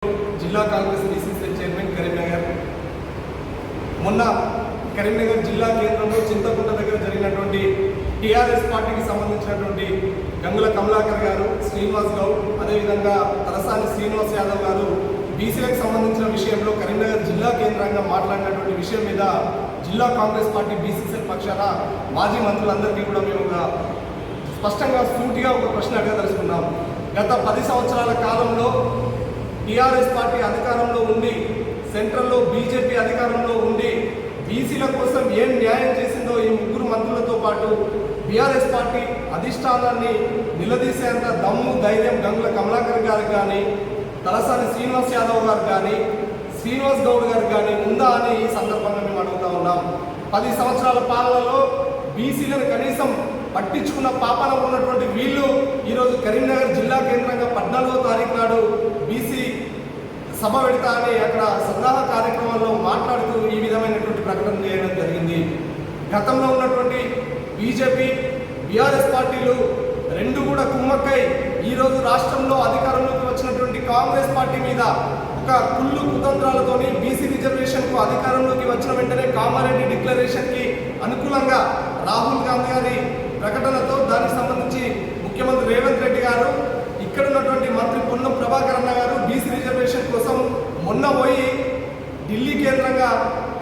జిల్లా Congress BCC chairman Karimnagar. మొన్న కరీంనగర్ జిల్లా కేంద్రంలో చింతకుంట దగ్గర జరిగినటువంటి టీఆర్ఎస్ పార్టీకి సంబంధించినటువంటి గంగుల కమలాకర్ గారు, శ్రీనివాస్ గౌడ్, అదేవిధంగా తలసాని శ్రీనివాస్ యాదవ్ గారు బీసీలకు సంబంధించిన విషయంలో కరీంనగర్ జిల్లా కేంద్రంగా మాట్లాడినటువంటి విషయం మీద జిల్లా కాంగ్రెస్ పార్టీ బీసీసీ పక్షాన మాజీ మంత్రులందరికీ కూడా మేము స్పష్టంగా సూటిగా ఒక ప్రశ్న అడగదలుచుకున్నాం. గత 10 సంవత్సరాల కాలంలో టీఆర్ఎస్ పార్టీ అధికారంలో ఉండి, సెంట్రల్లో బీజేపీ అధికారంలో ఉండి బీసీల కోసం ఏం న్యాయం చేసిందో ఈ ముగ్గురు మంత్రులతో పాటు బీఆర్ఎస్ పార్టీ అధిష్టానాన్ని నిలదీసేంత దమ్ము, ధైర్యం గంగుల కమలాకర్ గారికి కానీ, తలసాని శ్రీనివాస్ యాదవ్ గారు కానీ, శ్రీనివాస్ గౌడ్ గారు కానీ ఉందా అని ఈ సందర్భంగా మేము అడుగుతూ ఉన్నాం. 10 సంవత్సరాల పాలనలో బీసీలను కనీసం పట్టించుకున్న పాపన ఉన్నటువంటి వీళ్ళు ఈరోజు కరీంనగర్ జిల్లా కేంద్రంగా 14వ తారీఖు నాడు బీసీ సభ పెడతా అని అక్కడ సన్నాహ కార్యక్రమాల్లో మాట్లాడుతూ ఈ విధమైనటువంటి ప్రకటన చేయడం జరిగింది. గతంలో ఉన్నటువంటి బీజేపీ, బీఆర్ఎస్ పార్టీలు రెండు కూడా కుమ్మక్కై ఈరోజు రాష్ట్రంలో అధికారంలోకి వచ్చినటువంటి కాంగ్రెస్ పార్టీ మీద ఒక కుళ్ళు కుతంత్రాలతోని బీసీ రిజర్వేషన్కు అధికారంలోకి వచ్చిన వెంటనే కామారెడ్డి డిక్లరేషన్కి అనుకూలంగా రాహుల్ గాంధీ గారి ప్రకటనతో దానికి సంబంధించి ముఖ్యమంత్రి రేవంత్ రెడ్డి గారు, ఇక్కడ ఉన్నటువంటి మంత్రి పొన్నం ప్రభాకర్ అన్న గారు బీసీ రిజర్వేషన్ కోసం మొన్న పోయి ఢిల్లీ కేంద్రంగా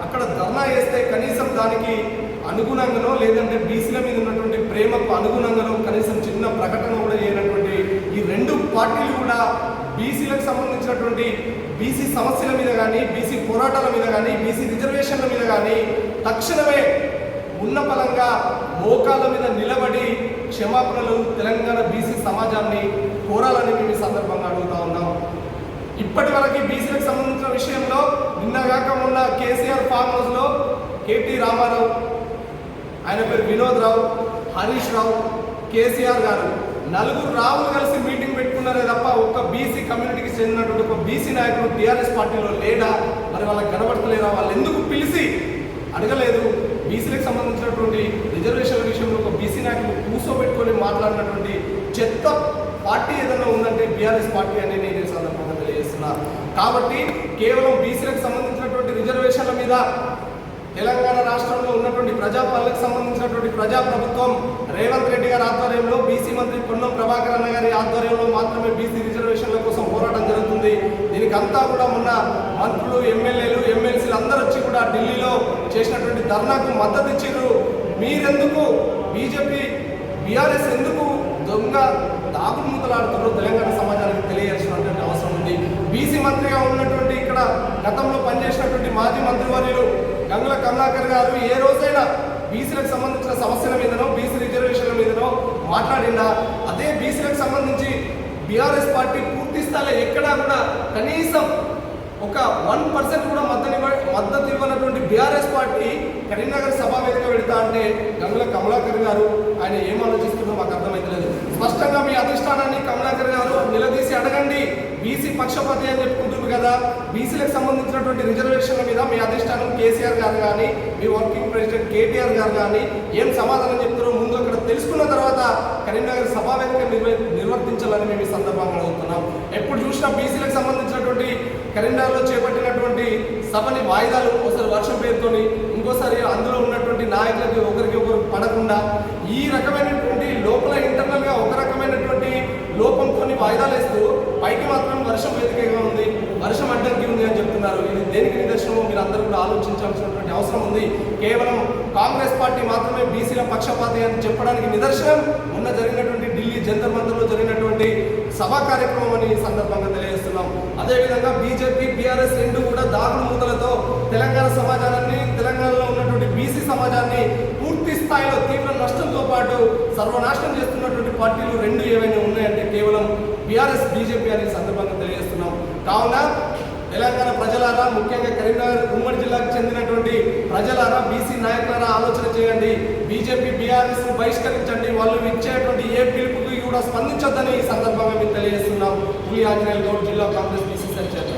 అక్కడ ధర్నా చేస్తే కనీసం దానికి అనుగుణంగానో లేదంటే బీసీల మీద ఉన్నటువంటి ప్రేమకు అనుగుణంగానో కనీసం చిన్న ప్రకటన కూడా చేయనటువంటి ఈ రెండు పార్టీలు కూడా బీసీలకు సంబంధించినటువంటి బీసీ సమస్యల మీద కానీ, బీసీ పోరాటాల మీద కానీ, బీసీ రిజర్వేషన్ల మీద కానీ తక్షణమే ఉన్నపలంగా మోకాల మీద నిలబడి క్షమాపణలు తెలంగాణ బీసీ సమాజాన్ని కోరాలని మేము ఈ సందర్భంగా అడుగుతా ఉన్నాం. ఇప్పటి వరకు బీసీలకు సంబంధించిన విషయంలో నిన్నగాక మొన్న కేసీఆర్ ఫామ్ హౌస్లో కేటీ రామారావు, ఆయన పేరు వినోద్ రావు, హరీష్ రావు, కేసీఆర్ గారు నలుగురు రావులు కలిసి మీటింగ్ పెట్టుకున్నారే తప్ప ఒక్క బీసీ కమ్యూనిటీకి చెందినటువంటి ఒక బీసీ నాయకుడు టీఆర్ఎస్ పార్టీలో లేడా? మరి వాళ్ళకి కనబడతలేరా? వాళ్ళు ఎందుకు పిలిచి అడగలేదు? బీసీలకు సంబంధించినటువంటి రిజర్వేషన్ల విషయంలో ఒక బీసీ నాయకులు కూర్చోబెట్టుకొని మాట్లాడినటువంటి చెత్త పార్టీ ఏదైనా ఉందంటే బీఆర్ఎస్ పార్టీ అని నేను ఈ సందర్భంగా తెలియజేస్తున్నారు. కాబట్టి కేవలం బీసీలకు సంబంధించినటువంటి రిజర్వేషన్ల మీద తెలంగాణ రాష్ట్రంలో ఉన్నటువంటి ప్రజాపాలనకు సంబంధించినటువంటి ప్రజాప్రభుత్వం రేవంత్ రెడ్డి గారి ఆధ్వర్యంలో, బీసీ మంత్రి పొన్నం ప్రభాకర్ అన్న గారి ఆధ్వర్యంలో మాత్రమే బీసీ రిజర్వేషన్ల కోసం పోరాటం జరుగుతుంది. దీనికి అంతా కూడా మొన్న మంత్రులు, ఎమ్మెల్యేలు, ఎమ్మెల్సీలు అందరూ వచ్చి కూడా ఢిల్లీలో చేసినటువంటి ధర్నాకు మద్దతు ఇచ్చారు. మీరెందుకు బీజేపీ, బీఆర్ఎస్ ఎందుకు దొంగ దాగుడు మూతలాడుతారో తెలంగాణ సమాజానికి తెలియాల్సినటువంటి అవసరం ఉంది. బీసీ మంత్రిగా ఉన్నటువంటి ఇక్కడ గతంలో పనిచేసినటువంటి మాజీ మంత్రివర్యులు గంగుల కమలాకర్ గారు ఏ రోజైనా బీసీలకు సంబంధించిన సమస్యల మీదనో, బీసీ రిజర్వేషన్ల మీదనో మాట్లాడిందా? అదే బీసీలకు సంబంధించి బీఆర్ఎస్ పార్టీ పూర్తి స్థాయిలో ఎక్కడా కూడా కనీసం ఒక 1% కూడా మద్దతు ఇవ్వనటువంటి బీఆర్ఎస్ పార్టీ కరీంనగర్ సభా వేదిక పెడతా అంటే గంగుల కమలాకర్ గారు ఆయన ఏం ఆలోచిస్తుందో మాకు అర్థమైతలేదు. స్పష్టంగా మీ అధిష్టానాన్ని కమలాకర్ గారు నిలదీసి అడగండి. బీసీ పక్షపాతి అని చెప్పుకుంటున్నారు కదా, బీసీలకు సంబంధించినటువంటి రిజర్వేషన్ల మీద మీ అధిష్టానం కేసీఆర్ గారు కానీ, మీ వర్కింగ్ ప్రెసిడెంట్ కేటీఆర్ గారు కానీ ఏం సమాధానం చెప్తారో ముందు అక్కడ తెలుసుకున్న తర్వాత కరీంనగర్ సభా వేదిక నిర్వర్తించాలని మేము ఈ సందర్భంగా అడుగుతున్నాం. ఎప్పుడు చూసినా బీసీలకు సంబంధించినటువంటి కరీంనగర్లో చేపట్టినటువంటి సభని వాయిదాలు, ఒకసారి వర్షం పేరుతోని, ఇంకోసారి అందులో ఉన్నటువంటి నాయకులకి ఒకరికి ఒకరు పడకుండా ఈ రకమైనటువంటి లోపల ఇంటర్నల్గా ఒక రకమైనటువంటి లోపంతో వాయిదాలు వేస్తూ పైకి మాత్రం వర్షం వేదికగా ఉంది, వర్షం అడ్డంకి ఉంది అని చెప్తున్నారు. ఇది దేనికి నిదర్శనమో మీరు అందరూ కూడా ఆలోచించాల్సినటువంటి అవసరం ఉంది. కేవలం కాంగ్రెస్ పార్టీ మాత్రమే బీసీల పక్షపాతి అని చెప్పడానికి నిదర్శనం మొన్న జరిగినటువంటి ఢిల్లీ జంతర్ మంతర్లో జరిగినటువంటి సభా కార్యక్రమం అని ఈ సందర్భంగా తెలియజేస్తున్నాం. అదేవిధంగా బీజేపీ, బీఆర్ఎస్ రెండు కూడా దాగుడు మూతలతో తెలంగాణ సమాజాన్ని, తెలంగాణలో ఉన్నటువంటి బీసీ సమాజాన్ని పూర్తి స్థాయిలో తీవ్ర నష్టంతో పాటు సర్వనాశనం చేస్తున్నటువంటి పార్టీలు రెండు ఏవైనా ఉన్నాయంటే కేవలం బీఆర్ఎస్, బీజేపీ అని సందర్భంగా తెలియజేస్తున్నాం. కావున తెలంగాణ ప్రజలారా, ముఖ్యంగా కరీంనగర్ ఉమ్మడి జిల్లాకు చెందినటువంటి ప్రజలారా, బీసీ నాయకులారా ఆలోచన చేయండి. బీజేపీ, బీఆర్ఎస్ బహిష్కరించండి. వాళ్ళు ఇచ్చేటువంటి ఏ పిలుపుకి కూడా స్పందించొద్దని ఈ సందర్భంగా మేము తెలియజేస్తున్నాం. పులి ఆంజనేయులు గౌడ్, జిల్లా కాంగ్రెస్ బీసీ చైర్మన్.